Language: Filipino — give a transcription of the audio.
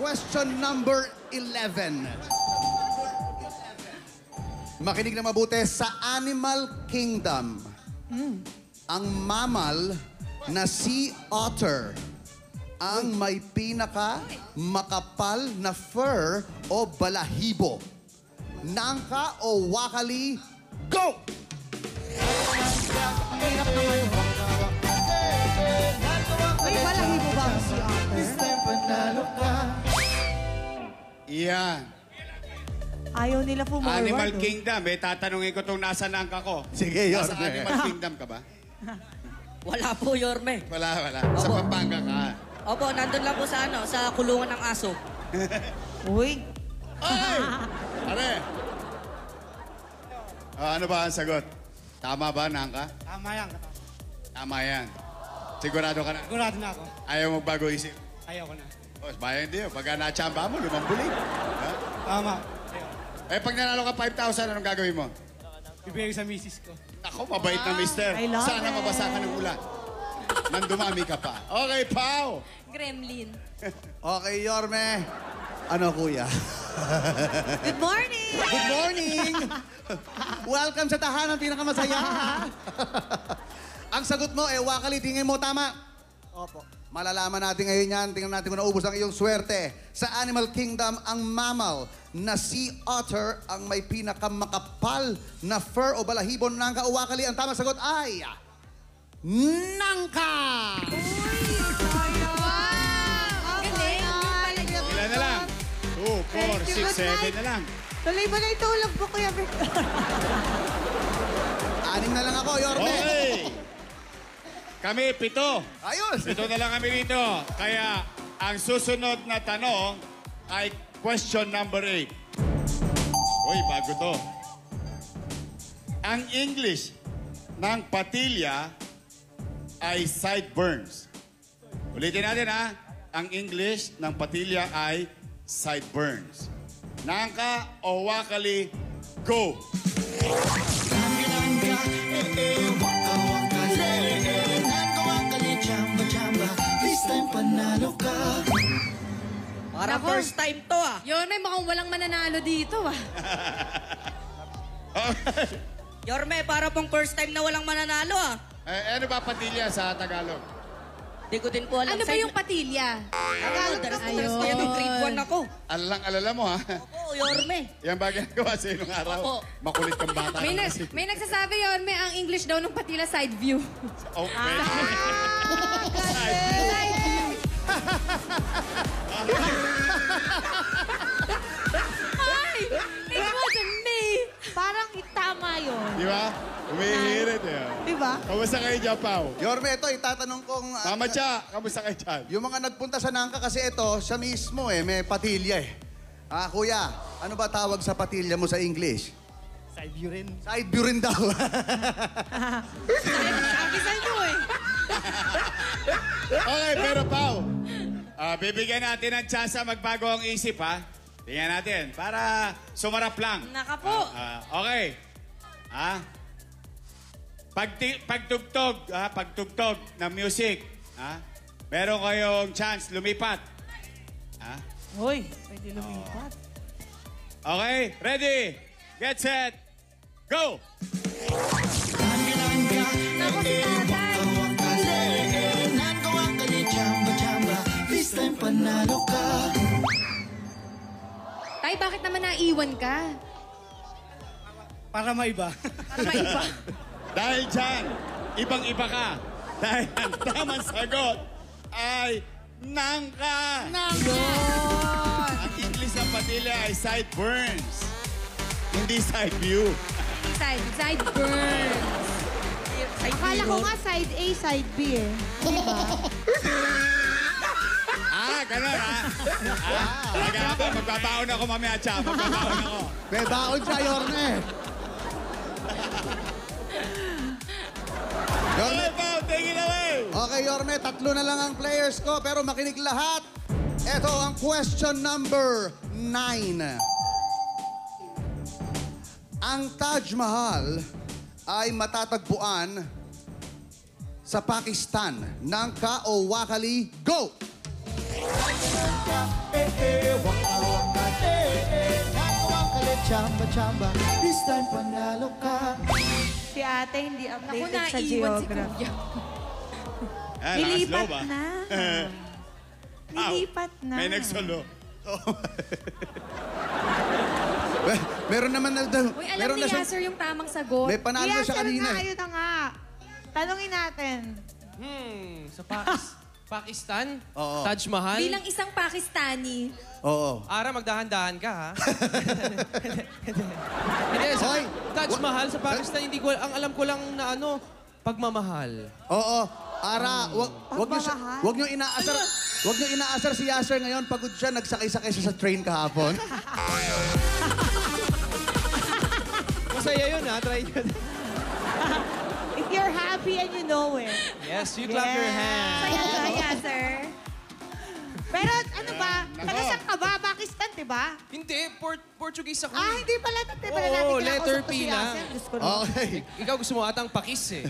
question number 11. Makinig na mabuti. Sa Animal Kingdom, ang mammal na sea otter ang may pinaka-makapal na fur o balahibo. Nangka o wakali, go! Hirap naman ho. May balahibo ba ang sea otter? Yan. Ayaw nila forward. Animal Kingdom. Tatanungin ko itong nasa nangka ko. Sige, Nasa Yorme. Animal Kingdom ka ba? Wala po, Yorme. Wala. Sa Pampanga ka. Opo, nandun lang po sa sa kulungan ng aso. Uy. Ay! Pare! Ano ba ang sagot? Tama ba, Nangka? Tama yan. Tama yan. Sigurado ka na? Sigurado na ako. Ayaw mo bago isip? Ayaw ko na. Oh, bayan din yun. Pagka na-chamba mo, 5 bulig. Ha? Tama. Ayaw. Pag nanalo ka 5,000, anong gagawin mo? Bibigay sa misis ko. Ako, mabait na mister. I love Sana it. mabasa ka ng ulan. Nang dumami ka pa. Okay, Pao! Gremlin. Okay, Yorme. Ano, kuya? Good morning! Good morning! Welcome sa tahanan, pinakamasaya. Ang sagot mo, wakali, tingin mo tama. Opo. Malalaman natin ngayon yan. Tingnan natin kung naubos ang iyong swerte. Sa Animal Kingdom, ang mammal na sea otter ang may pinakamakapal na fur o balahibo ng nangka o wakali. Ang tamang sagot ay... Nangka! Ilan na lang? 2, 4, 6, 7 na lang. Tuloy ba na itulog po, Kuya Victor? 6 na lang ako, Yorme. Okay! Kami, 7. Ayos! 7 na lang kami dito. Kaya, ang susunod na tanong ay question number 8. Uy, bago to. Ang English ng patilya ay sideburns. Ulitin natin, ha? Ang English ng patilya ay sideburns. Nangka o wakali, go! Para first time to, Yorme, mukhang walang mananalo dito, Yorme, para pong first time na walang mananalo, Ano ba patilya sa Tagalog? Di ko din po alam. Ano ba yung patilya? Tagalog na po. Ayun. Kaya nung grade 1 ako. Alala mo, ha? Opo, Yorme. Yan ba ginagawa sa nung araw? Opo. Makulit kang bata. May nagsasabi, Yorme, ang English daw ng patila side view. Okay. Side view. Ay! It wasn't me! Parang tama yun. Di ba? Umihirit eh. Di ba? Kamusta kayo dyan, Pao? Yorme, ito, itatanong kong... Mama Cha, kamusta kayo dyan? yung mga nagpunta sa nangka kasi ito, siya mismo may patilya eh. Kuya, ano ba tawag sa patilya mo sa English? Side view rin. Side view rin daw. Sabi sa'yo eh. Okay, pero Pao, bibigyan natin ng chance magbago ang isip, ha? Tingnan natin, para sumarap lang. Naka po. Okay. Pagtugtog ng music, meron kayong chance lumipat. Uy, pwede lumipat. Okay, ready, get set, go! Ako si tatay. Tay, bakit naman naiwan ka? Para maiba. Para maiba. Dahil dyan, ibang-iba ka. Dahil ang tamang sagot ay nangka. Ang English ng patilya ay sideburns. Hindi side view. Side burn. Akala ko nga side A, side B eh. Di ba? Ganun magbabaon ako mamaya, Cha. Magbabaon ako. May baon siya, Yorme. Yorme. Okay, Pao, take it away. Okay, Yorme, 3 na lang ang players ko, pero makinig lahat. Ito ang question number 9. Ang Taj Mahal ay matatagpuan sa Pakistan. Nangka o wakali, go! Waka waka nagawa ka lang chamba chamba. This time panalo ka. Si ate hindi Ako updated sa naiwan si geography. Kuya. Ah, Nilipat lakas loob, ah. na. Nilipat na. May nagsolo. Meron naman na... Uy, alam meron ni na siya- Yasser yung tamang sagot. May panalo na siya Yes, kanina. nga, ayun na nga. Tanungin natin. Sa Pakistan? Oo. Taj Mahal? Bilang isang Pakistani, Oo. Ara, magdahan-dahan ka, ha? Hindi, sa Hoy! Taj Mahal sa Pakistan, hindi ko, ang alam ko lang na ano, pagmamahal. Oo. Ara, Pagmamahal? wag niyo inaasar. Wag niyo inaasar si Yasser ngayon. Pagod siya, nagsakay-sakay siya sa train kahapon. Masaya yun, ha? Try nyo. If you're happy and you know it. Yes, you clap your hands. kaya ka, Yasser. Pero ano ba? Taga saan ka ba? Pakistan, di ba? Hindi, Portuguese ako. Ah, hindi pala. Hindi pala Oo, natin letter kinakausap to P si na. Yasser. Diyos ko naman. Okay. Ikaw gusto mo atang pakis, eh.